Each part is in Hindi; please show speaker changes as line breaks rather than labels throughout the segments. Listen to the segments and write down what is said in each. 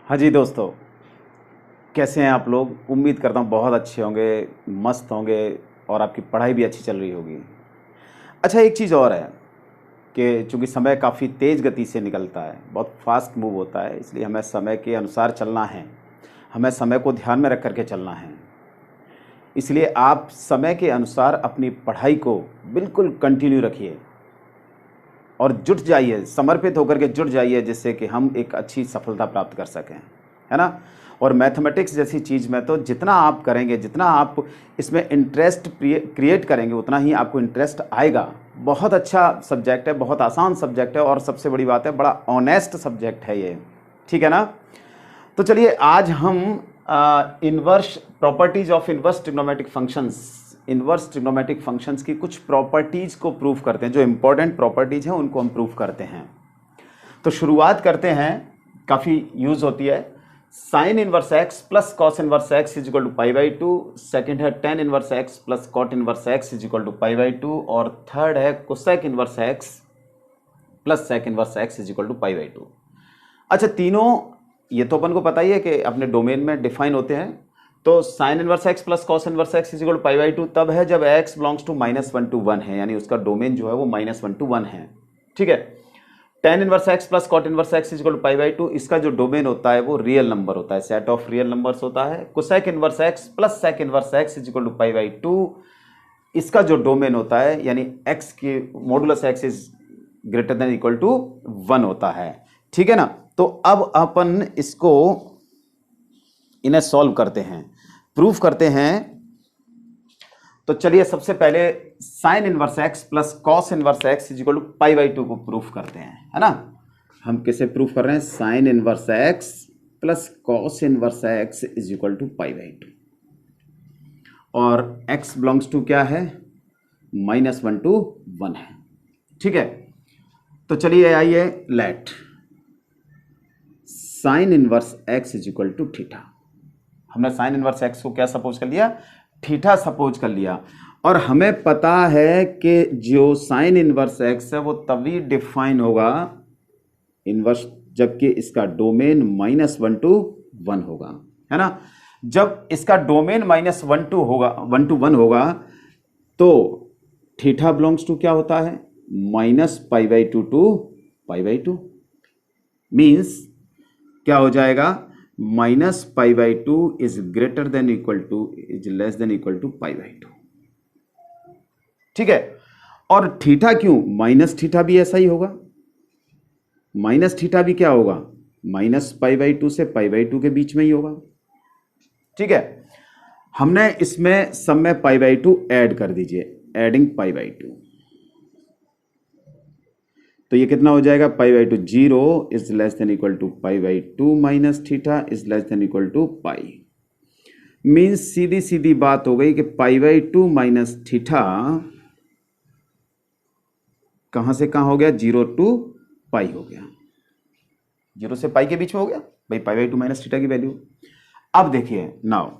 हाँ जी दोस्तों, कैसे हैं आप लोग। उम्मीद करता हूँ बहुत अच्छे होंगे, मस्त होंगे और आपकी पढ़ाई भी अच्छी चल रही होगी। अच्छा, एक चीज़ और है कि चूंकि समय काफ़ी तेज़ गति से निकलता है, बहुत फास्ट मूव होता है, इसलिए हमें समय के अनुसार चलना है। हमें समय को ध्यान में रख करके चलना है। इसलिए आप समय के अनुसार अपनी पढ़ाई को बिल्कुल कंटिन्यू रखिए और जुट जाइए, समर्पित होकर के जुट जाइए, जिससे कि हम एक अच्छी सफलता प्राप्त कर सकें, है ना। और मैथमेटिक्स जैसी चीज़ में तो जितना आप करेंगे, जितना आप इसमें इंटरेस्ट क्रिएट करेंगे, उतना ही आपको इंटरेस्ट आएगा। बहुत अच्छा सब्जेक्ट है, बहुत आसान सब्जेक्ट है और सबसे बड़ी बात है, बड़ा ऑनेस्ट सब्जेक्ट है ये, ठीक है ना। तो चलिए आज हम inverse properties of inverse trigonometric functions की कुछ प्रॉपर्टीज को प्रूव करते हैं। जो इंपॉर्टेंट प्रॉपर्टीज हैं उनको हम प्रूव करते हैं। तो शुरुआत करते हैं, काफ़ी यूज होती है। Sine inverse x plus cos inverse x is equal to pi by two. Second है tan inverse x plus cot inverse x is equal to pi by two. और थर्ड है cosec inverse x plus sec inverse x is equal to pi by two. अच्छा, तीनों ये तो अपन को पता ही है कि अपने डोमेन में डिफाइन होते हैं। तो sine inverse x plus cos inverse x is equal to pi by two तब है जब एक्स बिलोंग्स टू -1 to 1 है, यानी उसका डोमेन जो है वो -1 to 1 है, ठीक है। Tan inverse x plus cot inverse x is equal to pi by two, इसका जो डोमेन होता है वो रियल नंबर होता है, सेट ऑफ रियल नंबर्स होता है। Cosec inverse x plus sec inverse x is equal to pi by two, इसका जो डोमेन होता है यानी एक्स की modulus x is greater than equal to 1 होता है, ठीक है ना। तो अब अपन इसको इन्हें सॉल्व करते हैं, प्रूफ करते हैं। तो चलिए सबसे पहले sine inverse x plus cos inverse x is equal to pi by two को प्रूफ करते हैं, है ना। हम किसे प्रूफ कर रहे हैं? Sine inverse x plus cos inverse x is equal to pi by two. और x बिलोंग्स टू क्या है? -1 to 1 है, ठीक है। तो चलिए आइए, let sine inverse x is equal to theta. हमने साइन इनवर्स x को क्या सपोज कर लिया? थीटा सपोज कर लिया। और हमें पता है कि जो साइन इनवर्स x है वो तभी डिफाइन होगा इनवर्स जबकि इसका डोमेन -1 to 1 होगा, है ना। जब इसका डोमेन -1 to 1 होगा तो थीटा बिलोंग्स टू क्या होता है? -π/2 to π/2। मीन्स क्या हो जाएगा? -π/2 is greater than equal to is less than equal to π/2, ठीक है। और थीटा क्यों? माइनस थीटा भी ऐसा ही होगा। माइनस थीटा भी क्या होगा? -π/2 से π/2 के बीच में ही होगा, ठीक है। हमने इसमें सब में π/2 ऐड कर दीजिए, एडिंग π/2। तो ये कितना हो जाएगा? π/2 0 is less than equal to π/2 minus theta is less than equal to pi. Means सीधी सीधी बात हो गई कि π/2 माइनस थीटा कहां से कहां हो गया? 0 to पाई हो गया, 0 से पाई के बीच में हो गया भाई, π/2 माइनस थीटा की वैल्यू। अब देखिए, नाउ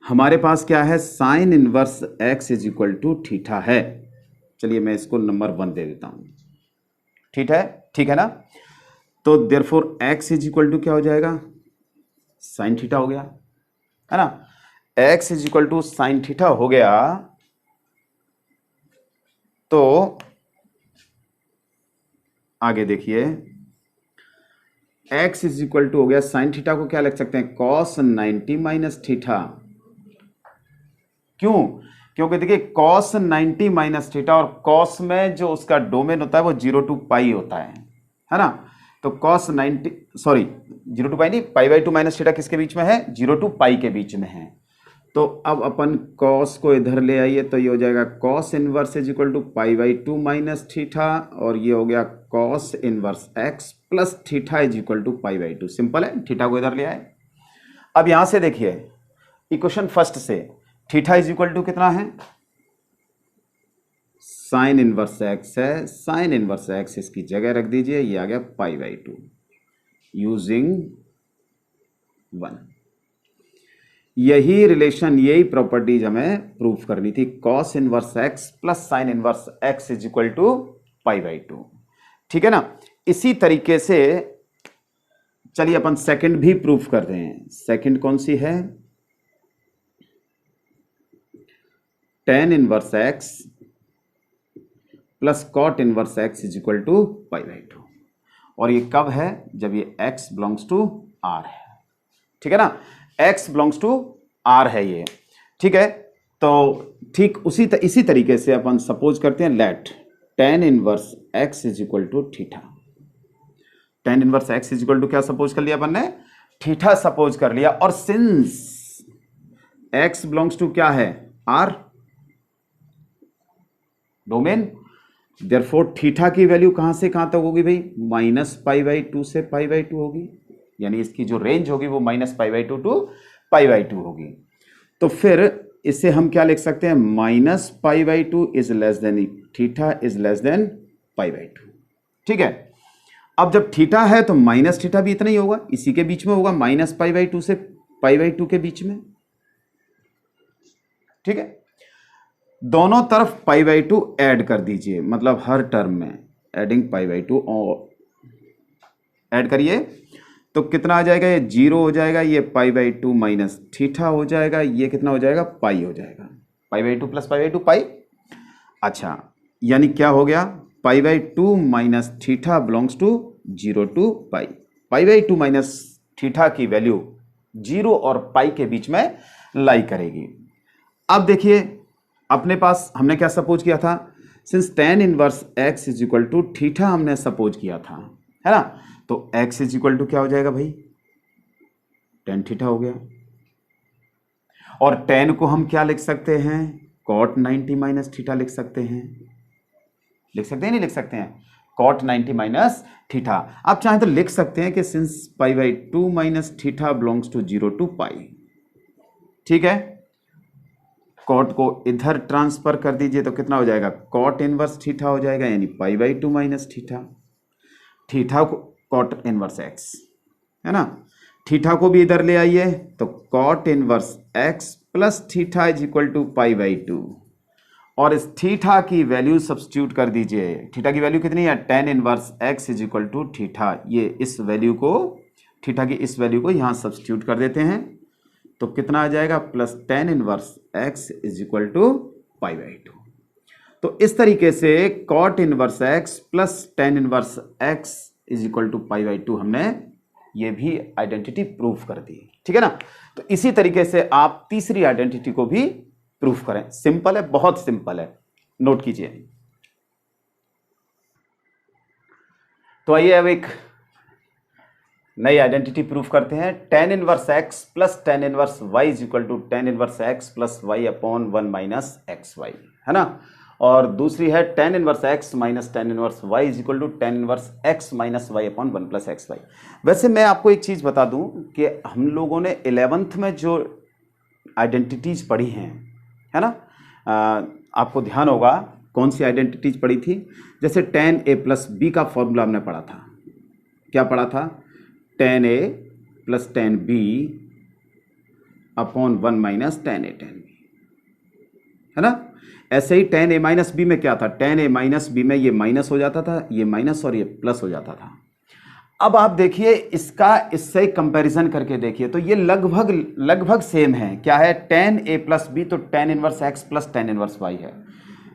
हमारे पास क्या है? Sine inverse x is equal to theta है। चलिए मैं इसको नंबर 1 दे देता हूं, ठीक है, ठीक है ना। तो therefore x is equal to क्या हो जाएगा? साइन थीटा हो गया, है ना। x is equal to sine theta हो गया। तो आगे देखिए, x इज इक्वल टू हो गया साइन थीटा को क्या लिख सकते हैं? cos 90 minus theta. क्यों? क्योंकि देखिए cos 90 माइनस थीटा और cos में जो उसका डोमेन होता है वो 0 to पाई होता है ना। तो cos 90 सॉरी 0 to पाई नहीं, π/2 माइनस थीटा किसके बीच में है? 0 to पाई के बीच में है। तो अब अपन cos को इधर ले आइए, तो ये हो जाएगा cos inverse is equal to π/2 minus theta, और ये हो गया cos inverse x plus theta is equal to π/2। Simple है, थीटा को इधर ले आए। अब यहां से देखिए इक्वेशन फर्स्ट से थीटा इज इक्वल टू कितना है? साइन इनवर्स एक्स है, साइन इनवर्स एक्स इसकी जगह रख दीजिए, ये आ गया π/2 यूजिंग 1। यही रिलेशन, यही प्रॉपर्टीज हमें प्रूफ करनी थी। cos inverse x plus sine inverse x is equal to π/2, ठीक है ना। इसी तरीके से चलिए अपन सेकंड भी प्रूफ कर रहे हैं। सेकंड कौन सी है? tan inverse x plus cot inverse x is equal to π/2। और ये कब है? जब ये x बिलोंग्स टू r है, ठीक है ना? x बिलोंग्स टू r है ये, ठीक है। तो ठीक इसी तरीके से अपन सपोज करते हैं, let tan inverse x is equal to theta. tan inverse x is equal to क्या सपोज कर लिया अपन ने? थीटा सपोज कर लिया। और सिंस x बिलोंग्स टू क्या है? r डोमेन, देयरफॉर थीटा की वैल्यू कहां से कहां तक होगी भाई? -π/2 से π/2 होगी, यानी इसकी जो रेंज होगी वो -π/2 टू π/2 होगी। तो फिर इसे हम क्या लिख सकते हैं? -π/2 is less than theta is less than π/2, ठीक है। अब जब थीटा है तो माइनस थीटा भी इतना ही होगा, इसी के बीच में होगा, -π/2 से π/2 के बीच में, ठीक है। दोनों तरफ π/2 ऐड कर दीजिए, मतलब हर टर्म में एडिंग π/2 और ऐड करिए तो कितना आ जाएगा? ये 0 हो जाएगा, ये π/2 माइनस थीटा हो जाएगा, ये कितना हो जाएगा? पाई हो जाएगा, π/2 प्लस π/2 पाई। अच्छा, यानी क्या हो गया? π/2 minus theta belongs to 0 to pi. π/2 minus theta की वैल्यू 0 और पाई के बीच में लाई करेगी। अब देखिए अपने पास हमने क्या सपोज किया था? Since tan inverse x is equal to theta हमने सपोज किया था, है ना? तो x इज इक्वल टू क्या हो जाएगा भाई? tan थीटा हो गया। और tan को हम क्या लिख सकते हैं? cot 90 माइनस थीटा लिख सकते हैं। लिख सकते हैं नहीं लिख सकते हैं? cot 90 minus theta. आप चाहें तो लिख सकते हैं कि since π/2 minus theta belongs to 0 to pi, ठीक है। कॉट को इधर ट्रांसफर कर दीजिए तो कितना हो जाएगा? कॉट इनवर्स थीटा हो जाएगा, यानी π/2 माइनस थीटा। थीटा को कॉट इनवर्स x, है ना? थीटा को भी इधर ले आइए तो cot inverse x plus theta is equal to π/2। और इस थीटा की वैल्यू सब्स्टिट्यूट कर दीजिए। थीटा की वैल्यू कितनी है? tan inverse x is equal to theta. ये इस वैल्यू को, थीटा की इस वैल्यू को यहां सब्स्टिट्यूट कर देते हैं तो कितना आ जाएगा? Plus tan inverse x is equal to π/2। तो इस तरीके से cot inverse x plus tan inverse x is equal to π/2 हमने ये भी आइडेंटिटी प्रूफ कर दी, ठीक है ना? तो इसी तरीके से आप तीसरी आइडेंटिटी को भी प्रूफ करें। सिंपल है, बहुत सिंपल है, नोट कीजिए। तो आइए अब एक नई आइडेंटिटी प्रूफ करते हैं। tan inverse x plus tan inverse y is equal to tan inverse x plus y upon 1 minus xy, है ना? और दूसरी है tan inverse x minus tan inverse y is equal to tan inverse x minus y upon 1 plus xy। वैसे मैं आपको एक चीज़ बता दूं कि हम लोगों ने 11th में जो आइडेंटिटीज पढ़ी हैं, है ना, आपको ध्यान होगा कौन सी आइडेंटिटीज पढ़ी थी? जैसे tan a प्लस b का फॉर्मूला हमने पढ़ा था। क्या पढ़ा था? tan a plus tan b upon 1 minus tan a tan b, है ना? ऐसे ही tan a माइनस b में क्या था? tan a माइनस b में ये माइनस हो जाता था, ये माइनस और ये प्लस हो जाता था। अब आप देखिए इसका इससे कंपैरिजन करके देखिए तो ये लगभग सेम है। क्या है? tan a प्लस b तो tan inverse x plus tan inverse y है।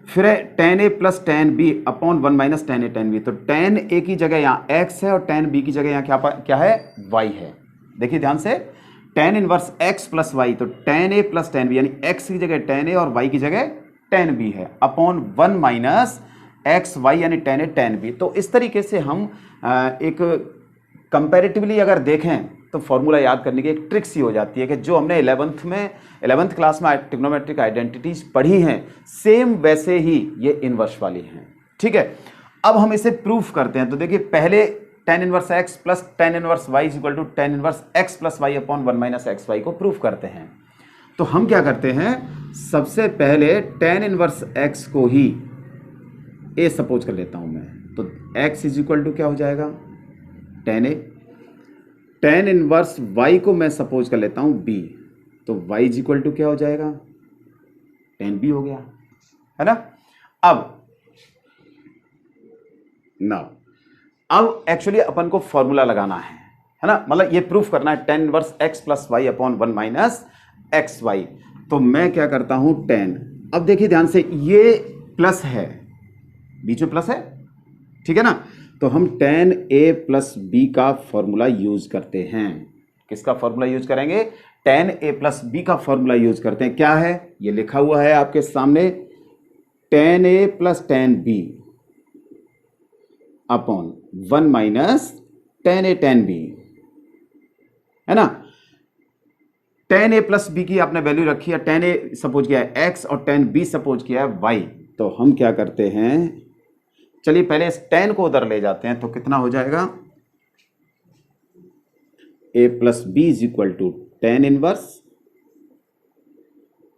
फिर है tan a plus tan b upon 1 minus tan a tan b, तो tan a की जगह यहाँ x है और tan b की जगह यहाँ क्या है? y है। देखिए ध्यान से, tan inverse x plus y तो tan a plus tan b, यानी x की जगह tan a और y की जगह tan b है, अपॉन 1 माइनस एक्स वाई यानी tan a tan b। तो इस तरीके से हम एक कंपैरेटिवली अगर देखें तो फॉर्मूला याद करने की एक ट्रिक सी हो जाती है कि जो हमने 11th क्लास में ट्रिग्नोमेट्रिक आइडेंटिटीज पढ़ी हैं सेम वैसे ही ये इनवर्स वाली हैं, ठीक है। अब हम इसे प्रूफ करते हैं। तो देखिए पहले tan inverse x plus tan inverse y is equal to tan inverse x plus y upon 1 minus x y को प्रूफ करते हैं। तो हम क्या करते हैं? सबसे पहले tan इनवर्स x को ही a सपोज कर लेता हूं मैं, तो x इज इक्वल टू क्या हो जाएगा? tan a। tan inverse y को मैं सपोज कर लेता हूं b, तो y इज इक्वल टू क्या हो जाएगा? tan b हो गया, है ना? अब एक्चुअली अपन को फॉर्मूला लगाना है। है ना, मतलब ये प्रूफ करना है tan inverse x plus y upon 1 minus x y. तो मैं क्या करता हूं tan, अब देखिए ध्यान से ये प्लस है, बीच में प्लस है, ठीक है ना, तो हम tan a प्लस बी का फॉर्मूला यूज करते हैं। किसका फॉर्मूला यूज करेंगे? tan a प्लस बी का फॉर्मूला यूज करते हैं। क्या है? ये लिखा हुआ है आपके सामने, tan a plus tan b upon 1 minus tan a tan b, है ना। tan a प्लस बी की आपने वैल्यू रखी है, tan a सपोज किया है x और tan b सपोज किया है y। तो हम क्या करते हैं, चलिए पहले इस tan को उधर ले जाते हैं, तो कितना हो जाएगा, a plus B is equal to tan inverse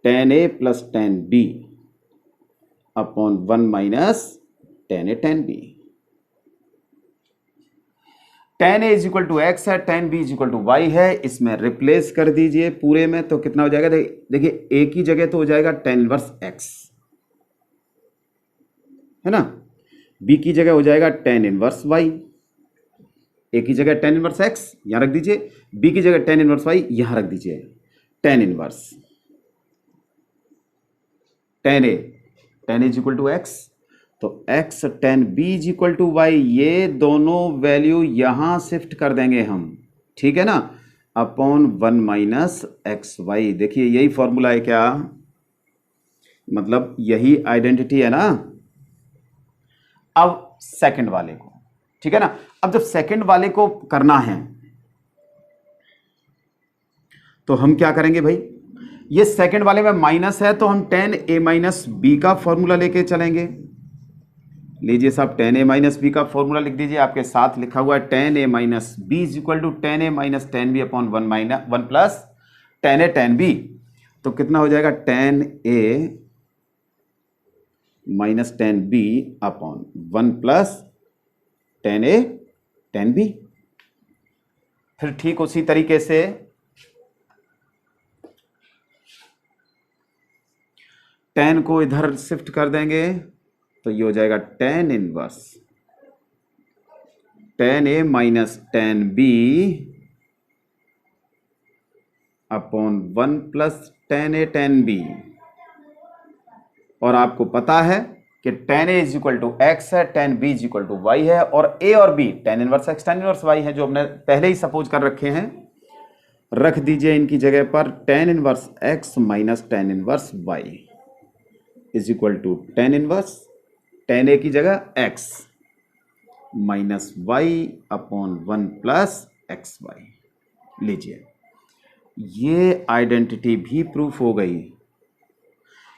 tan a plus tan b upon 1 minus tan a tan b। tan a is equal to x है, tan b is equal to y है, इसमें रिप्लेस कर दीजिए पूरे में, तो कितना हो जाएगा, देखिए a की जगह तो हो जाएगा tan इनवर्स x, है ना, b की जगह हो जाएगा tan इनवर्स y, a की जगह tan इनवर्स x यहां रख दीजिए, b की जगह tan इनवर्स y यहां रख दीजिए, tan inverse tan a, tan is equal to x, तो x tan b is equal to y, ये दोनों वैल्यू यहां शिफ्ट कर देंगे हम, ठीक है ना, अपॉन 1 माइनस एक्स वाई। देखिए यही फॉर्मूला है, क्या मतलब यही आइडेंटिटी है ना। अब सेकंड वाले को, ठीक है ना, अब जब सेकंड वाले को करना है तो हम क्या करेंगे भाई, ये सेकंड वाले में माइनस है तो हम tan a माइनस बी का फॉर्मूला लेके चलेंगे। लीजिए साहब, tan a माइनस बी का फॉर्मूला लिख दीजिए, आपके साथ लिखा हुआ है tan a minus b is equal to tan a minus tan b upon 1 minus 1 plus tan a tan b। तो कितना हो जाएगा, tan a minus tan b upon 1 plus tan a tan b। फिर ठीक उसी तरीके से tan को इधर शिफ्ट कर देंगे, तो ये हो जाएगा tan inverse tan a minus tan b upon 1 plus tan a tan b। और आपको पता है कि tan a is equal to x है, tan b is equal to y है, और a और b tan inverse x tan inverse y है, जो हमने पहले ही सपोज कर रखे हैं। रख दीजिए इनकी जगह पर tan inverse x minus tan inverse y is equal to tan inverse tan a की जगह x minus y upon 1 plus x y. लीजिए ये आइडेंटिटी भी प्रूफ हो गई।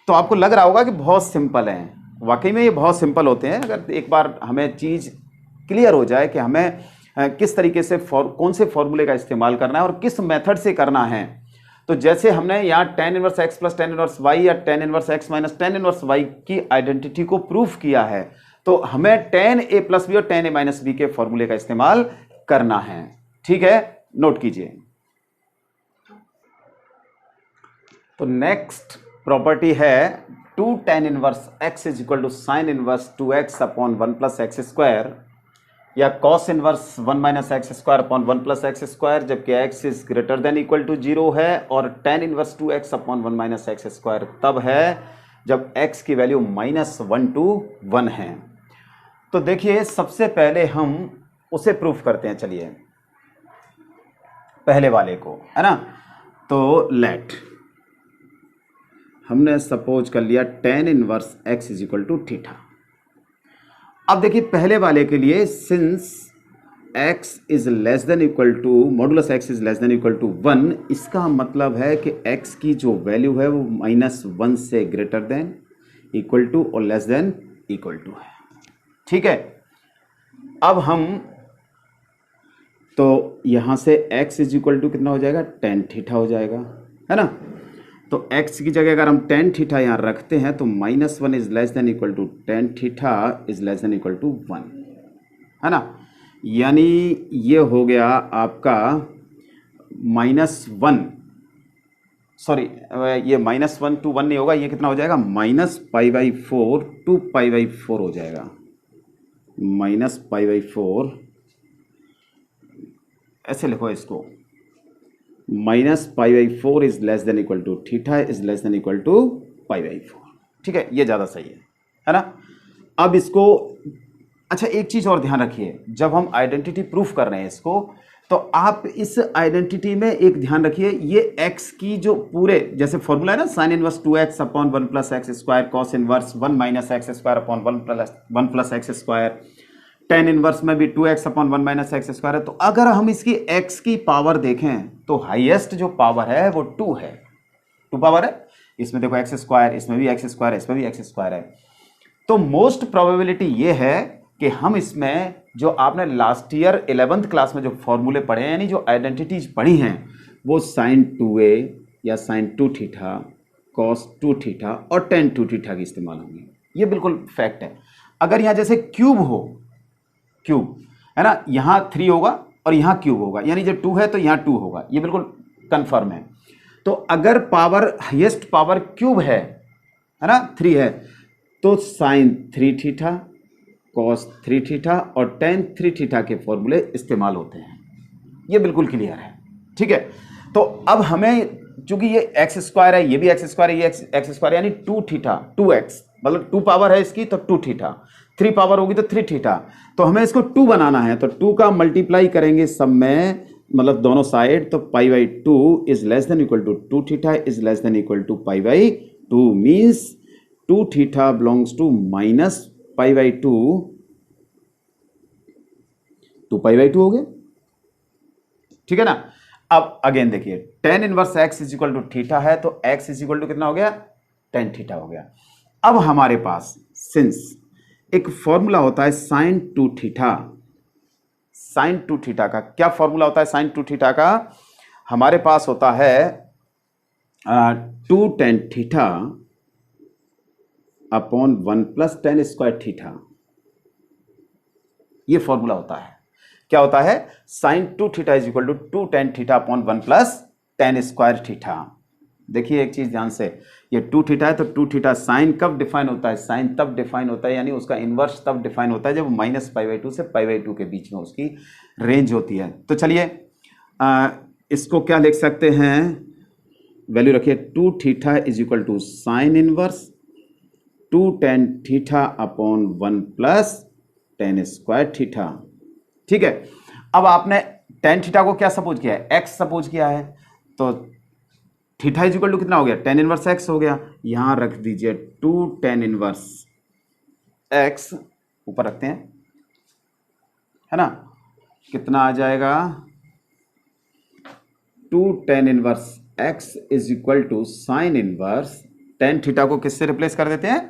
तो आपको लग रहा होगा कि बहुत सिंपल है, वाकई में ये बहुत सिंपल होते हैं, अगर एक बार हमें चीज़ क्लियर हो जाए कि हमें किस तरीके से कौन से फॉर्मूले का इस्तेमाल करना है और किस मेथड से करना है। तो जैसे हमने यहाँ tan inverse x plus tan inverse y या tan inverse x minus tan inverse y की आइडेंटिटी को प्रूफ किया है, तो हमें tan a प्लस बी और tan a माइनस बी के फॉर्मूले का इस्तेमाल करना है। ठीक है, नोट कीजिए। तो नेक्स्ट प्रॉपर्टी है 2 tan inverse x is equal to sine inverse 2x upon 1 plus x square, या cos inverse 1 minus x square upon 1 plus x square, जबकि x is greater than equal to 0 है, और tan inverse 2x upon 1 minus x square तब है जब x की वैल्यू -1 to 1 है। तो देखिए सबसे पहले हम उसे प्रूफ करते हैं, चलिए पहले वाले को, है ना। तो लेट हमने सपोज कर लिया tan inverse x is equal to theta. अब देखिए पहले वाले के लिए since x is less than equal to modulus x is less than equal to 1, इसका मतलब है कि x की जो वैल्यू है वो -1 से ग्रेटर देन इक्वल टू और लेस देन इक्वल टू है। ठीक है, अब हम तो यहां से x इज इक्वल टू कितना हो जाएगा, tan थीटा हो जाएगा, है ना। तो x की जगह अगर हम tan थीटा यहाँ रखते हैं तो -1 is less than equal to tan theta is less than equal to 1, है ना। यानी ये हो गया आपका -1, सॉरी ये -1 to 1 नहीं होगा, ये कितना हो जाएगा -π/4 to π/4 हो जाएगा, -π/4 ऐसे लिखो इसको, minus pi by 4 is less than equal to theta is less than equal to pi by 4। ठीक है, ये ज़्यादा सही है ना। अब इसको, अच्छा एक चीज़ और ध्यान रखिए, जब हम आइडेंटिटी प्रूफ कर रहे हैं इसको, तो आप इस आइडेंटिटी में एक ध्यान रखिए, ये x की जो पूरे जैसे फॉर्मूला है ना, sine inverse 2x upon 1 plus x square, cos inverse 1 minus x square upon 1 plus x square, tan inverse में भी 2x upon 1 minus x square है। तो अगर हम इसकी x की पावर देखें तो हाईएस्ट जो पावर है वो 2 है, 2 पावर है। इसमें देखो एक्स स्क्वायर, इसमें भी एक्स स्क्वायर, इसमें भी एक्स स्क्वायर है। तो मोस्ट प्रोबेबिलिटी ये है कि हम इसमें जो आपने लास्ट ईयर 11th क्लास में जो फॉर्मूले पढ़े हैं, यानी जो आइडेंटिटीज पढ़ी हैं, वो साइन 2a या साइन 2 थीटा, कॉस 2 थीटा और टेन 2 थीटा की इस्तेमाल होंगे। ये बिल्कुल फैक्ट है। अगर यहां जैसे क्यूब हो, क्यूब है ना, यहां 3 होगा और यहां क्यूब होगा, यानी जब 2 है तो यहां 2 होगा, ये बिल्कुल कंफर्म है। तो अगर पावर हाईएस्ट पावर क्यूब है ना, 3 है, तो साइन 3 थीटा, कॉस 3 थीटा और टेन 3 थीटा के फॉर्मूले इस्तेमाल होते हैं। ये बिल्कुल क्लियर है। ठीक है, तो अब हमें, चूंकि ये एक्स स्क्वायर है, ये भी एक्स स्क्वायर है, ये एक्स स्क्वायर, यानी 2 थीटा 2x, मतलब 2 पावर है इसकी तो 2 थीटा, 3 पावर होगी तो 3 थीटा। तो हमें इसको 2 बनाना है, तो 2 का मल्टीप्लाई करेंगे सब में, मतलब दोनों साइड, तो pi by 2 is less than equal to 2 theta is less than equal to pi by 2, means 2 theta belongs to minus pi by 2 pi by 2 हो गया। ठीक है ना। अब अगेन देखिए, tan inverse x is equal to theta है, तो एक्स इज इक्वल टू कितना हो गया, टेन थीटा हो गया। अब हमारे पास सिंस एक फॉर्मूला होता है साइन 2 थीटा, साइन 2 थीटा का क्या फॉर्मूला होता है, साइन 2 थीटा का हमारे पास होता है 2 tan theta upon 1 plus tan square theta. ये फॉर्मूला होता है, क्या होता है, sine 2 theta is equal to 2 tan theta upon 1 plus tan square theta. देखिए एक चीज ध्यान से, ये 2 थीटा है तो 2 थीटा, साइन कब डिफाइन होता है, साइन तब डिफाइन होता है, यानी उसका इनवर्स तब डिफाइन होता है जब माइनस पाई बाई 2 से पाई बाई 2 के बीच में उसकी रेंज होती है। तो चलिए इसको क्या लिख सकते हैं, वैल्यू रखिए, 2 theta is equal to sine inverse 2 tan theta upon 1 plus tan square theta. ठीक है, अब आपने टेन थीटा को क्या सपोज किया है, एक्स सपोज किया है, तो थीटा इज इक्वल टू कितना हो गया, टेन इनवर्स एक्स हो गया। यहां रख दीजिए 2 टेन इनवर्स एक्स, ऊपर रखते हैं, है ना, कितना आ जाएगा, 2 tan inverse x is equal to sine inverse, tan theta को किससे रिप्लेस कर देते हैं,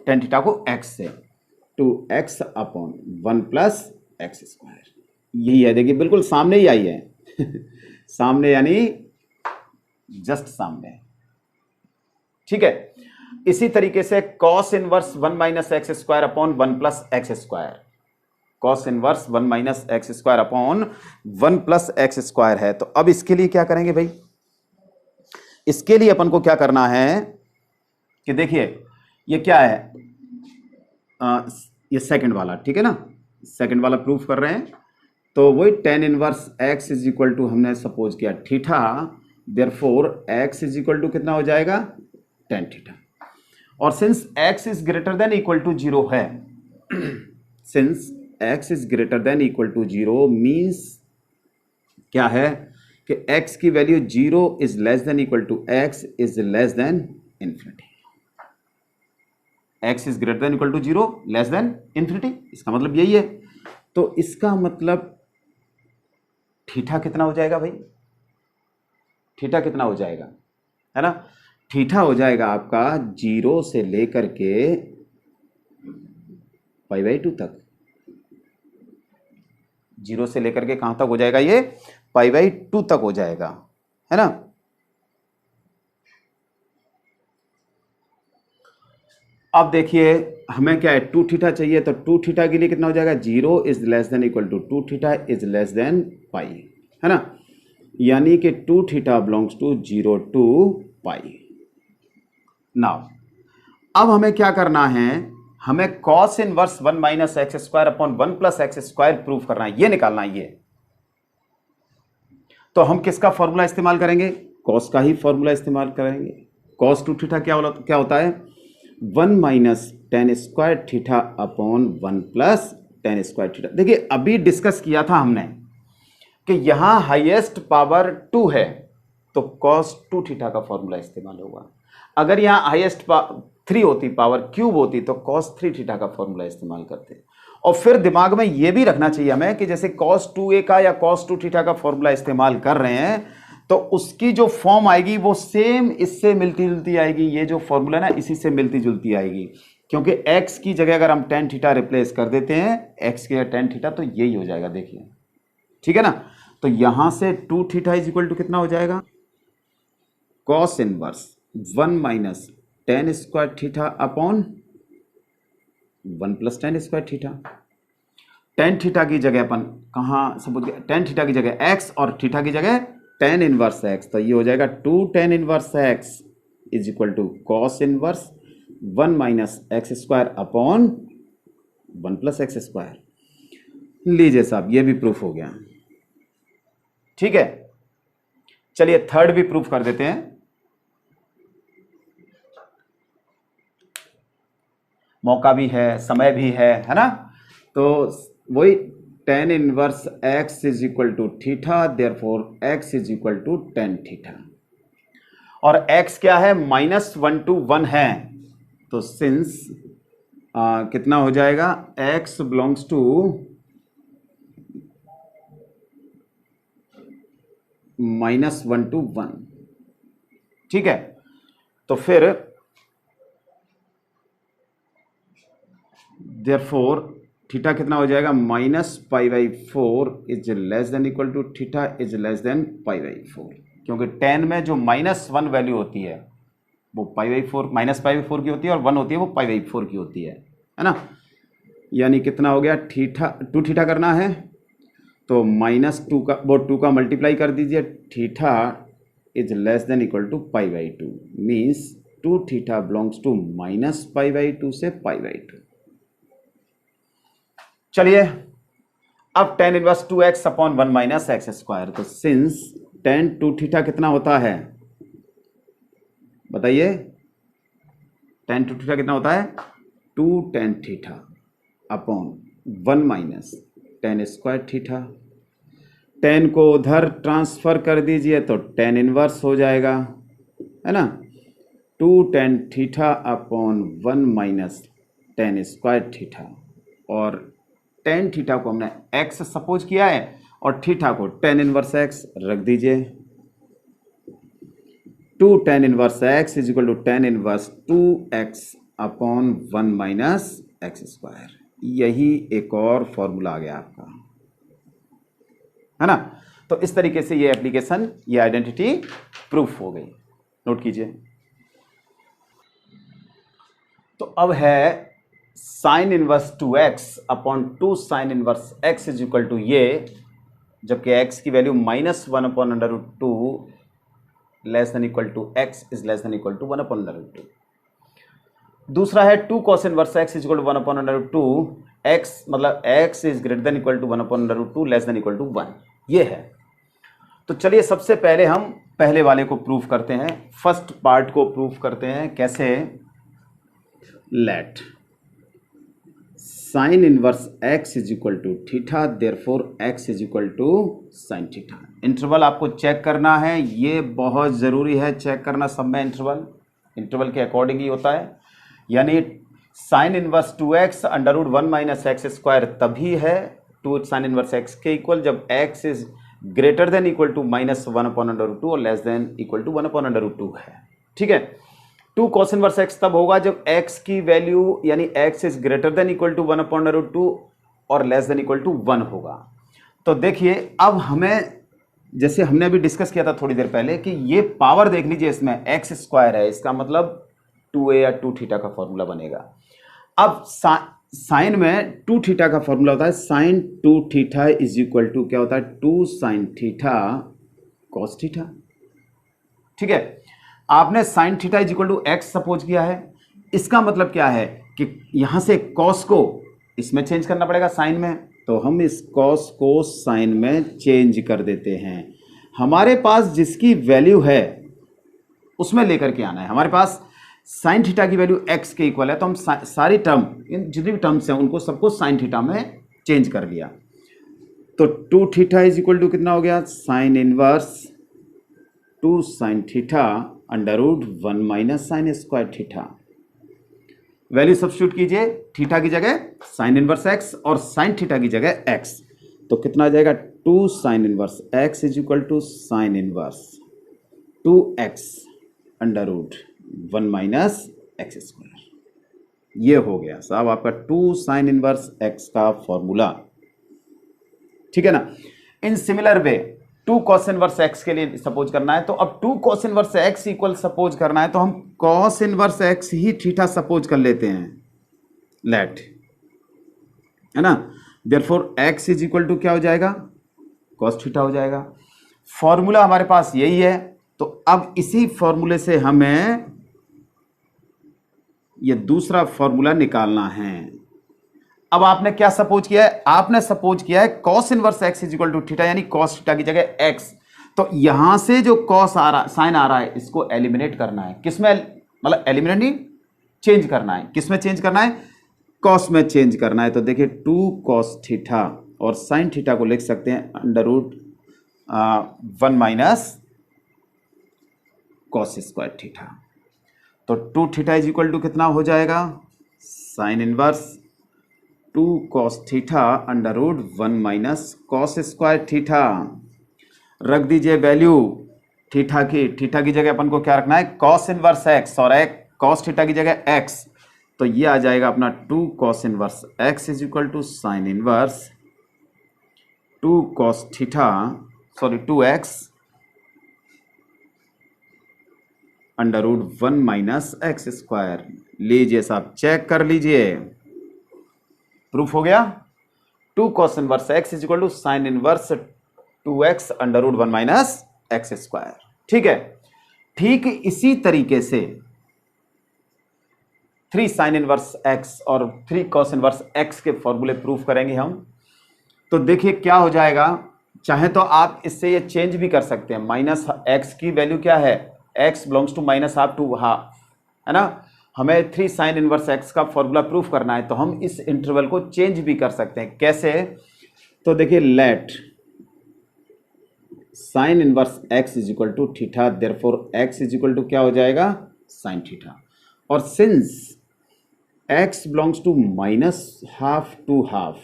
टेन थीटा को एक्स से, 2x upon 1 plus x square. यही है, देखिए बिल्कुल सामने ही आई है सामने यानी जस्ट सामने। ठीक है, इसी तरीके से cos inverse 1 minus x square upon 1 plus x square, cos inverse 1 minus x square upon 1 plus x square है। तो अब इसके लिए क्या करेंगे भाई, इसके लिए अपन को क्या करना है कि देखिए ये क्या है, ये सेकंड वाला, ठीक है ना, सेकंड वाला प्रूफ कर रहे हैं, तो वही tan inverse x is equal to हमने सपोज किया theta, therefore x is equal to कितना हो जाएगा, टेन थीटा। और since x is greater than equal to 0 है, since x is greater than equal to 0 means क्या है कि एक्स की value 0 is less than equal to x is less than infinity. X is greater than equal to 0 less than infinity, इसका मतलब यही है। तो इसका मतलब थीटा कितना हो जाएगा भाई, थीटा कितना हो जाएगा, है ना, थीटा हो जाएगा आपका 0 से लेकर के पाई बाई 2 तक, 0 से लेकर के कहां तक हो जाएगा, ये पाई बाई 2 तक हो जाएगा, है ना। अब देखिए हमें क्या है, 2 थीटा चाहिए, तो 2 थीटा के लिए कितना हो जाएगा, 0 is less than equal to 2 theta is less than pi, है ना, यानी कि 2 theta belongs to 0 to pi. Now अब हमें क्या करना है, हमें cos inverse 1 minus x square upon 1 plus x square proof करना है, ये निकालना है, तो हम किसका फॉर्मूला इस्तेमाल करेंगे? कॉस का ही फॉर्मूला इस्तेमाल करेंगे। कॉस 2 थीटा क्या होता है? 1 minus ten square theta upon 1 plus tan square theta. देखिए अभी डिस्कस किया था हमने कि यहां हाईएस्ट पावर 2 है तो कॉस 2 थीटा का फॉर्मूला इस्तेमाल होगा। अगर यहां हाईएस्ट 3 होती, पावर क्यूब होती, तो कॉस 3 थीटा का फॉर्मूला इस्तेमाल करते। और फिर दिमाग में यह भी रखना चाहिए हमें कि जैसे cos 2a का या cos 2 थीटा का फॉर्मूला इस्तेमाल कर रहे हैं तो उसकी जो फॉर्म आएगी वो सेम इससे मिलती जुलती आएगी। ये जो फॉर्मूला ना इसी से मिलती जुलती आएगी, क्योंकि x की जगह अगर हम tan थीटा रिप्लेस कर देते हैं, x की जगह tan थीटा, तो यही हो जाएगा। देखिए ठीक है ना। तो यहां से 2 थीटा इज इक्वल टू कितना हो जाएगा? cos inverse 1 minus ten square theta upon 1 plus tan square theta. Tan theta की जगह अपन कहाँ सपोज, टेन थीटा की जगह x और थीटा की जगह टेन इनवर्स x, तो ये हो जाएगा 2 tan inverse x is equal to cos inverse 1 minus x square upon 1 plus x square. लीजिए साहब, ये भी प्रूफ हो गया। ठीक है, चलिए थर्ड भी प्रूफ कर देते हैं। मौका भी है, समय भी है ना। तो वही tan inverse x is equal to theta, therefore x is equal to tan theta. और x क्या है? -1 to 1 है। तो सिंस कितना हो जाएगा? x belongs to -1 to 1। ठीक है, तो फिर देयरफॉर थीटा कितना हो जाएगा? -π/4 is less than equal to theta is less than π/4, क्योंकि tan में जो -1 वैल्यू होती है वो π/4 -π/4 की होती है और 1 होती है वो π/4 की होती है ना। यानी कितना हो गया? थीटा 2 थीटा करना है तो -2 का वो 2 का मल्टीप्लाई कर दीजिए। Theta is less than equal to π/2 means 2 theta belongs to -π/2 से π/2। चलिए अब tan inverse 2x upon 1 minus x square. तो सिंस tan 2 थीटा कितना होता है बताइए? tan 2 थीटा कितना होता है? 2 tan theta upon 1 minus tan square theta. tan को उधर ट्रांसफर कर दीजिए तो tan इनवर्स हो जाएगा, है ना। 2 tan theta upon 1 minus tan square theta. और tan थीटा को हमने x सपोज किया है और थीटा को tan इनवर्स x रख दीजिए। 2 tan inverse x is equal to tan inverse 2x upon 1 minus x square. यही एक और फॉर्मूला आ गया आपका, है ना। तो इस तरीके से ये एप्लीकेशन, ये आइडेंटिटी प्रूफ हो गई। नोट कीजिए। तो अब है sine inverse 2x upon 2 sine inverse x is equal to ये, जबकि x की value -1 upon √2 less than equal to x is less than equal to 1 upon √2। दूसरा है 2 cos inverse x is equal to 1 upon √2, x मतलब x is greater than equal to 1 upon √2 less than equal to 1। ये है। तो चलिए सबसे पहले हम पहले वाले को प्रूफ करते हैं, फर्स्ट पार्ट को प्रूफ करते हैं। कैसे? Let sine inverse x is equal to theta, therefore x is equal to sine theta. Interval आपको चेक करना है, ये बहुत ज़रूरी है चेक करना सब में। इंटरवल के अकॉर्डिंग ही होता है। यानी sine inverse 2x under root 1 minus x square तभी है 2 साइन इनवर्स x के इक्वल जब x is greater than equal to -1 upon under root 2 और less than equal to 1 upon under root 2 है। ठीक है। 2 cos इनवर्स x तब होगा जब x की वैल्यू यानी x is greater than equal to 1 upon root 2 और लेस देन इक्वल टू 1 होगा। तो देखिए अब हमें, जैसे हमने अभी डिस्कस किया था थोड़ी देर पहले, कि ये पावर देख लीजिए, इसमें x स्क्वायर है, इसका मतलब 2a या 2 थीटा का फॉर्मूला बनेगा। अब साइन में 2 थीटा का फॉर्मूला होता है sine 2 theta is equal to क्या होता है? 2 साइन थीटा कॉस थीटा। ठीक है। आपने sine theta is equal to x suppose किया है, इसका मतलब क्या है कि यहां से कॉस को इसमें चेंज करना पड़ेगा साइन में, तो हम इस कॉस को साइन में चेंज कर देते हैं। हमारे पास जिसकी वैल्यू है उसमें लेकर के आना है। हमारे पास साइन थीटा की वैल्यू x के इक्वल है, तो हम सारी टर्म, इन जितनी भी टर्म्स हैं उनको सबको साइन थीटा में चेंज कर लिया। तो 2 थीटा इज इक्वल टू कितना हो गया, sine inverse 2 sine theta under root 1 minus sine square theta. Value substitute कीजिए, थीटा की जगह साइन इनवर्स x और साइन थीटा की जगह x, तो कितना आ जाएगा 2 sine inverse x is equal to sine inverse 2x under root 1 minus x square. ये हो गया साहब आपका 2 साइन इनवर्स x का फॉर्मूला। ठीक है ना। In similar way 2 cos inverse x के लिए सपोज करना है, तो अब 2 cos inverse x equal suppose करना है, तो हम कॉस इनवर्स x ही थीटा सपोज कर लेते हैं, लेट, है ना। Therefore x is equal to क्या हो जाएगा, कॉस थीटा हो जाएगा। फॉर्मूला हमारे पास यही है, तो अब इसी फॉर्मूले से हमें ये दूसरा फॉर्मूला निकालना है। अब आपने क्या सपोज किया है, आपने सपोज किया है cos inverse x is equal to theta, यानी कॉस थीटा की जगह x। तो यहां से जो कॉस आ रहा, साइन आ रहा है, इसको एलिमिनेट करना है। किसमें, मतलब एलिमिनेट नहीं, चेंज करना है। किसमें चेंज करना है, कॉस में चेंज करना है। तो देखिए 2 कॉस थीटा और साइन थीटा को लिख सकते हैं under root 1 minus cos square theta. तो 2 थीटा इज इक्वल टू कितना हो जाएगा, sine inverse 2 cos theta under root 1 minus cos square theta. रख दीजिए वैल्यू थीटा की जगह अपन को क्या रखना है, कॉस इनवर्स x, और कॉस थीटा की जगह x, तो ये आ जाएगा अपना 2 cos inverse x is equal to sine inverse 2 cos theta, sorry 2x under root 1 minus x square. लीजिए साहब, चेक कर लीजिए, प्रूफ हो गया। 2 cos inverse x is equal to sine inverse 2x under root 1 minus x square. ठीक है। ठीक इसी तरीके से 3 साइन इनवर्स x और 3 कॉस इनवर्स x के फॉर्मूले प्रूफ करेंगे हम। तो देखिए क्या हो जाएगा, चाहे तो आप इससे ये चेंज भी कर सकते हैं। माइनस x की वैल्यू क्या है, x belongs to minus half to half, है ना। हमें 3 साइन इनवर्स x का फॉर्मूला प्रूफ करना है, तो हम इस इंटरवल को चेंज भी कर सकते हैं। कैसे, तो देखिए let sine inverse x is equal to theta, therefore x is equal to क्या हो जाएगा, साइन थीटा। और since x belongs to minus half to half,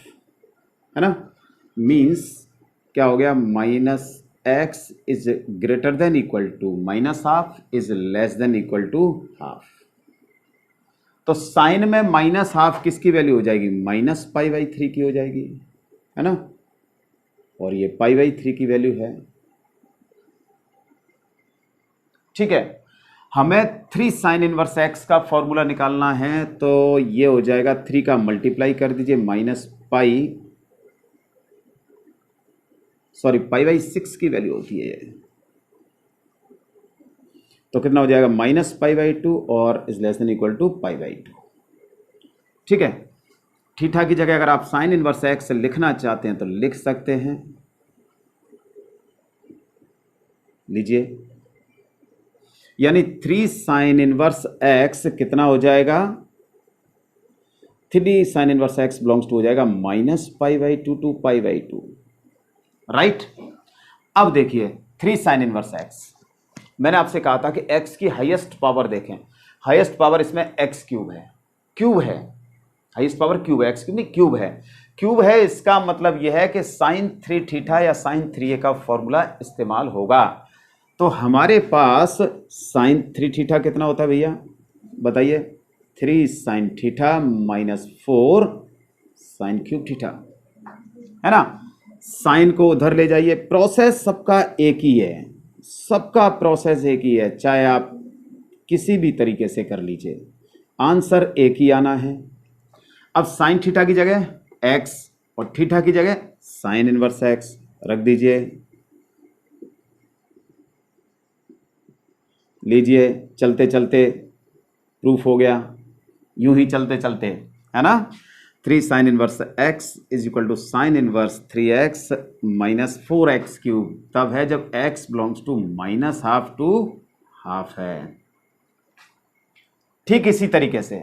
है ना, मीन्स क्या हो गया, minus x is greater than equal to minus half is less than equal to half. तो साइन में माइनस हाफ किसकी वैल्यू हो जाएगी, माइनस पाई बाई 3 की हो जाएगी, है ना, और ये पाई बाई 3 की वैल्यू है। ठीक है। हमें 3 साइन इनवर्स x का फॉर्मूला निकालना है, तो ये हो जाएगा 3 का मल्टीप्लाई कर दीजिए, minus pi, sorry pi by 6 की वैल्यू होती है ये, तो कितना हो जाएगा, माइनस पाई बाई 2 और is less than equal to pi by 2। ठीक है। थीटा की जगह अगर आप साइन इनवर्स x लिखना चाहते हैं तो लिख सकते हैं, लीजिए, यानी 3 साइन इनवर्स x कितना हो जाएगा, 3 sine inverse x belongs to हो जाएगा minus pi by 2 to pi by 2, right. अब देखिए 3 साइन इनवर्स x, मैंने आपसे कहा था कि x की हाईएस्ट पावर देखें, हाईएस्ट पावर इसमें x क्यूब है, क्यूब है, हाईएस्ट पावर क्यूब है, x क्यूब नहीं क्यूब है, क्यूब है। इसका मतलब यह है कि साइन 3 थीटा या साइन 3a का फॉर्मूला इस्तेमाल होगा। तो हमारे पास साइन 3 थीटा कितना होता है भैया, बताइए, 3 sine theta minus 4 sine cube theta, है ना। साइन को उधर ले जाइए, प्रोसेस सबका एक ही है, सबका प्रोसेस एक ही है, चाहे आप किसी भी तरीके से कर लीजिए, आंसर एक ही आना है। अब साइन थीटा की जगह x और थीटा की जगह साइन इनवर्स x रख दीजिए, लीजिए, चलते चलते प्रूफ हो गया, यूं ही चलते चलते, है ना। 3 sine inverse x is equal to sine inverse 3x minus 4x cube तब है जब x belongs to minus half to half है। ठीक इसी तरीके से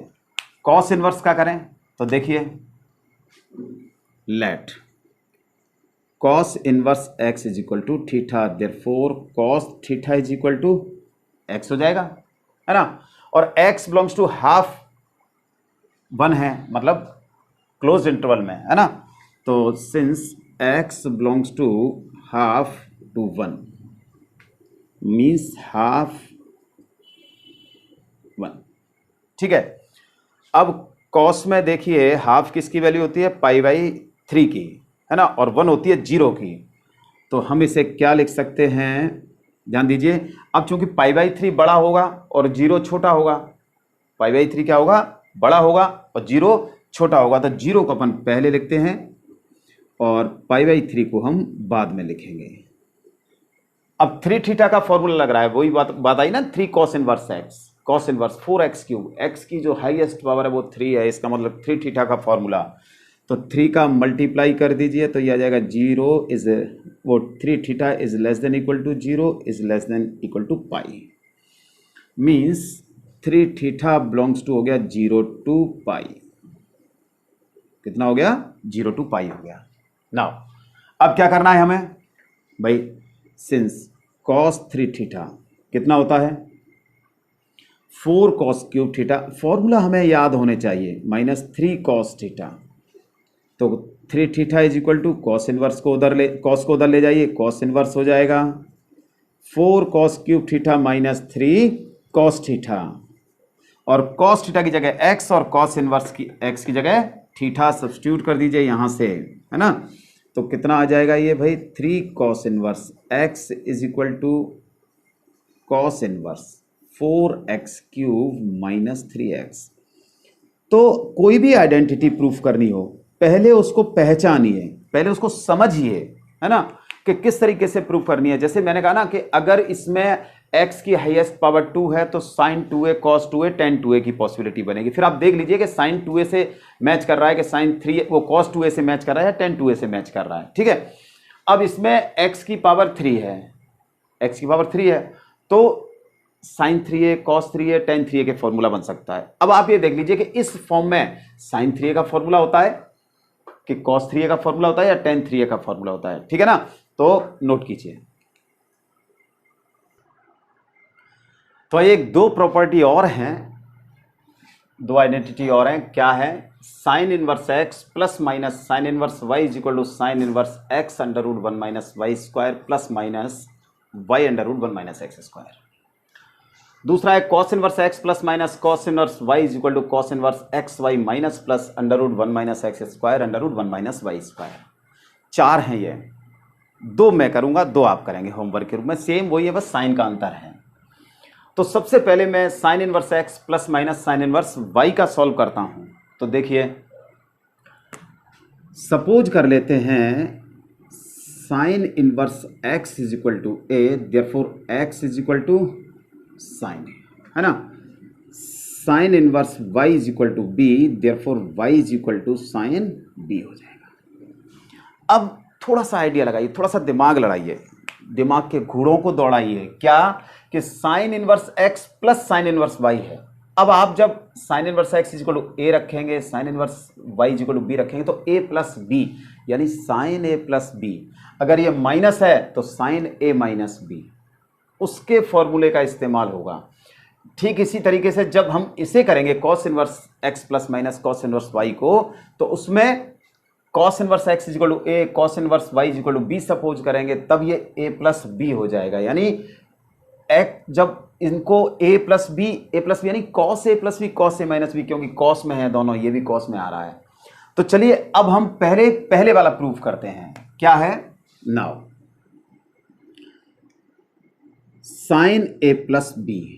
कॉस इनवर्स का करें तो देखिए, let cos inverse x is equal to theta, therefore cos theta is equal to x हो जाएगा, है ना। और x बिलोंग्स टू हाफ 1 है, मतलब क्लोज इंटरवल में, है ना। तो since x belongs to half to 1 means half 1, ठीक है। अब कॉस में देखिए हाफ किसकी वैल्यू होती है, π/3 की, है ना, और 1 होती है 0 की। तो हम इसे क्या लिख सकते हैं, ध्यान दीजिए। अब चूंकि π/3 बड़ा होगा और 0 छोटा होगा, π/3 क्या होगा, बड़ा होगा और 0 छोटा होगा, तो 0 को अपन पहले लिखते हैं और π/3 को हम बाद में लिखेंगे। अब 3 थीटा का फॉर्मूला लग रहा है, वही बात आई ना, 3 cos inverse x, cos inverse 4x cube, x की जो हाईएस्ट पावर है वो 3 है, इसका मतलब 3 थीटा का फॉर्मूला। तो 3 का मल्टीप्लाई कर दीजिए तो यह आ जाएगा 0 इज वो 3 theta is less than equal to 0 is less than equal to pi, means 3 theta belongs to हो गया 0 टू पाई। कितना हो गया, 0 टू पाई हो गया। नाउ अब क्या करना है हमें भाई, सिंस cos 3 थीटा कितना होता है 4 cos क्यूब थीटा, फॉर्मूला हमें याद होने चाहिए, माइनस 3 cos थीटा। तो 3 theta is equal to cos inverse को उधर ले, कॉस को उधर ले जाइए, कॉस इनवर्स हो जाएगा 4 cos cube theta minus 3 cos theta, और cos थीटा की जगह x और cos इनवर्स की x की जगह थीटा सब्स्टिट्यूट कर दीजिए यहां से, है ना। तो कितना आ जाएगा ये भाई, 3 cos inverse x is equal to cos inverse 4x cube minus 3x। तो कोई भी आइडेंटिटी प्रूफ करनी हो पहले उसको पहचानिए, पहले उसको समझिए, है ना, कि किस तरीके से प्रूफ करनी है। जैसे मैंने कहा ना कि अगर इसमें x की हाईएस्ट पावर 2 है तो sin 2a cos 2a tan 2a की पॉसिबिलिटी बनेगी। फिर आप देख लीजिए कि sin 2a से मैच कर रहा है कि sin 3 वो cos 2a से मैच कर रहा है या tan 2a से मैच कर रहा है, ठीक है। अब इसमें x की पावर 3 है, x की पावर 3 है तो sin 3a cos 3a tan 3a के फॉर्मूला बन सकता है। अब आप ये देख लीजिए कि इस फॉर्म में sin 3a का फॉर्मूला होता है कि cos 3a का फॉर्मूला होता है या tan 3a का फॉर्मूला होता है, ठीक है ना। तो नोट कीजिए। तो एक दो प्रॉपर्टी और हैं, दो आइडेंटिटी और हैं, क्या है, sine inverse x plus minus sine inverse y is equal to sine inverse x under root 1 minus y square plus minus y under root 1 minus x square. दूसरा है cos inverse x plus minus cos inverse y is equal to cos inverse x y minus plus under root 1 minus x square under root 1 minus y square. 4 हैं ये, 2 मैं करूंगा 2 आप करेंगे होमवर्क के रूप में, सेम वही है, बस साइन का अंतर है। तो सबसे पहले मैं sine inverse x plus minus sine inverse y का सॉल्व करता हूं। तो देखिए सपोज कर लेते हैं sine inverse x is equal to a, therefore x is equal to sine, है ना। Sine inverse y is equal to b, therefore y is equal to sine b हो जाएगा। अब थोड़ा सा आइडिया लगाइए, थोड़ा सा दिमाग लड़ाइए, दिमाग के घोड़ों को दौड़ाइए, क्या कि sine inverse x plus sine inverse y है। अब आप जब sine inverse x is equal to a रखेंगे, sine inverse y is equal to b रखेंगे, तो a प्लस b यानी साइन a प्लस b। अगर ये माइनस है तो साइन a माइनस b, उसके फॉर्मूले का इस्तेमाल होगा। ठीक इसी तरीके से जब हम इसे करेंगे cos inverse x plus minus cos inverse y को, तो उसमें cos inverse x is equal to a, cos inverse y is equal to b suppose करेंगे, तब ये a प्लस b हो जाएगा। यानी x जब इनको a प्लस बी यानी cos a plus b cos a minus b, क्योंकि कॉस में है दोनों, ये भी कॉस में आ रहा है। तो चलिए अब हम पहले वाला प्रूफ करते हैं, क्या है, now sine a plus b.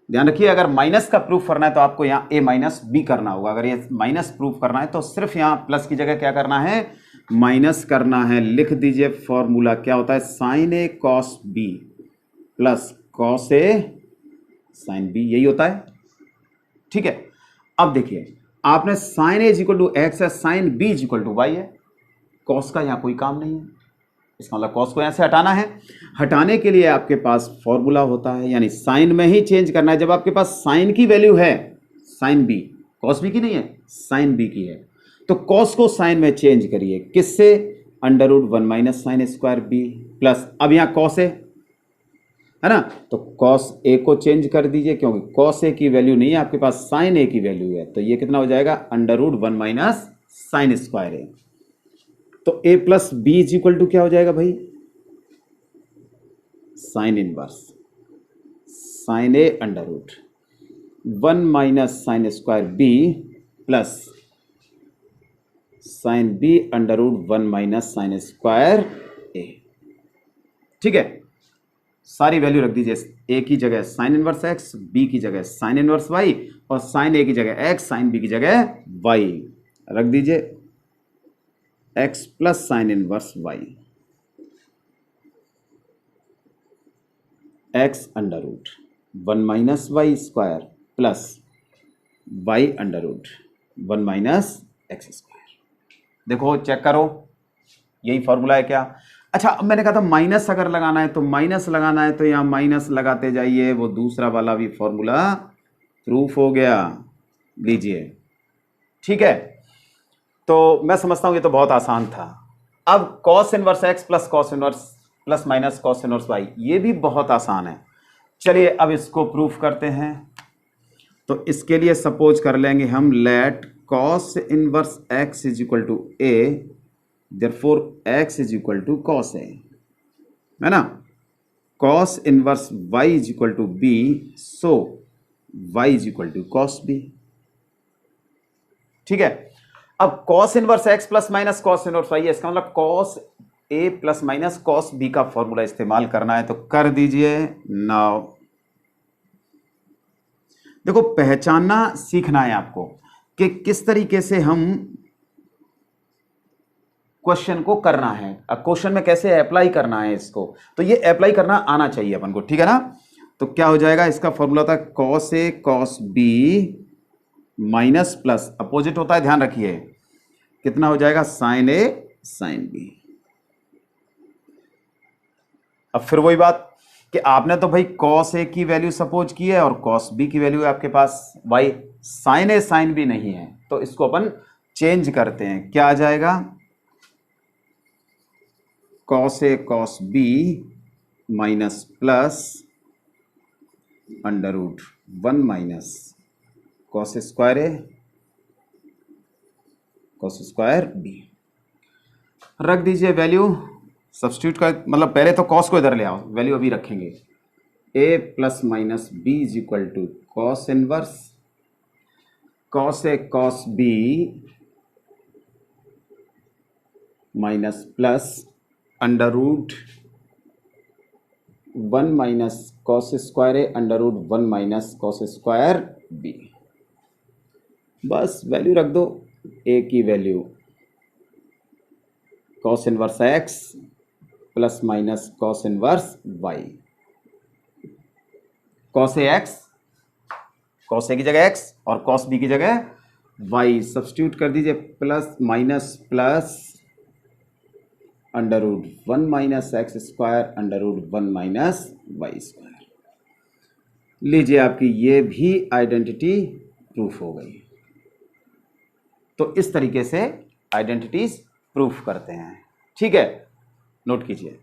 ध्यान रखिए अगर माइनस का प्रूफ करना है तो आपको यहां a माइनस बी करना होगा, अगर ये माइनस प्रूफ करना है तो सिर्फ यहां प्लस की जगह क्या करना है, माइनस करना है। लिख दीजिए फॉर्मूला क्या होता है, sine A cos B plus cos A sine B, यही होता है, ठीक है। अब देखिए आपने sine A is equal to x है, sine B is equal to y है। कॉस का यहां कोई काम नहीं है, इसका मतलब कॉस को यहां से हटाना है। हटाने के लिए आपके पास फॉर्मूला होता है, यानी साइन में ही चेंज करना है। जब आपके पास साइन की वैल्यू है, साइन बी, कॉस बी की नहीं है, साइन बी की है, तो कॉस को साइन में चेंज करिए, किससे? Under root 1 minus sine square B plus, अब यहां कॉस है ना, तो कॉस ए को चेंज कर दीजिए, क्योंकि कॉस ए की वैल्यू नहीं है आपके पास, साइन ए की वैल्यू है, तो ये कितना हो जाएगा? Under root 1 minus sine square A. तो A plus B is equal to क्या हो जाएगा भाई? Sine inverse sine A under root 1 minus sine square B plus sine B under root 1 minus sine square A. ठीक है, सारी वैल्यू रख दीजिए, ए की जगह साइन इनवर्स एक्स, बी की जगह साइन इनवर्स वाई, और साइन ए की जगह एक्स, साइन बी की जगह वाई रख दीजिए, x plus sine inverse y, x under root 1 minus y square plus y under root 1 minus x square. देखो चेक करो, यही फॉर्मूला है क्या? अच्छा, अब मैंने कहा था माइनस अगर लगाना है तो माइनस लगाना है, तो यहां माइनस लगाते जाइए, वो दूसरा वाला भी फॉर्मूला प्रूफ हो गया। लीजिए, ठीक है, तो मैं समझता हूं ये तो बहुत आसान था। अब cos inverse x plus cos inverse plus minus cos inverse y, ये भी बहुत आसान है। चलिए अब इसको प्रूफ करते हैं। तो इसके लिए सपोज कर लेंगे हम, let cos inverse x is equal to a, therefore x is equal to cos a, है ना, cos inverse y is equal to b, so y is equal to cos b। ठीक है, अब cos inverse x plus minus cos inverse y है, इसका मतलब cos a plus minus cos b का फॉर्मूला इस्तेमाल करना है, तो कर दीजिए। नाउ देखो, पहचानना सीखना है आपको कि किस तरीके से हम क्वेश्चन को करना है, क्वेश्चन में कैसे अप्लाई करना है इसको, तो ये अप्लाई करना आना चाहिए अपन को, ठीक है ना। तो क्या हो जाएगा, इसका फॉर्मूला था cos a cos b minus plus, opposite होता है ध्यान रखिए, कितना हो जाएगा? sin a sin b। अब फिर वही बात कि आपने तो भाई cos a की वैल्यू सपोज की है और cos b की वैल्यू है आपके पास y, sin a sin b नहीं है, तो इसको अपन चेंज करते हैं। क्या आ जाएगा? cos a cos b minus plus under root 1 minus cos square a cos square b। रख दीजिए वैल्यू, सब्स्टिट्यूट कर, मतलब पहले तो cos को इधर ले आओ, वैल्यू अभी रखेंगे। a plus minus b is equal to cos inverse cos a cos b minus plus under root 1 minus cos square A under root 1 minus cos square B. बस वैल्यू रख दो, ए की value cos inverse x plus minus cos inverse y, cos A x, cos A की जगह एक्स और कॉस बी की जगह वाई, सब्स्टिट्यूट कर दीजिए, plus minus plus under root 1 minus x square under root 1 minus y square. लीजिए, आपकी ये भी आइडेंटिटी प्रूफ हो गई। तो इस तरीके से आइडेंटिटीज प्रूफ करते हैं, ठीक है, नोट कीजिए।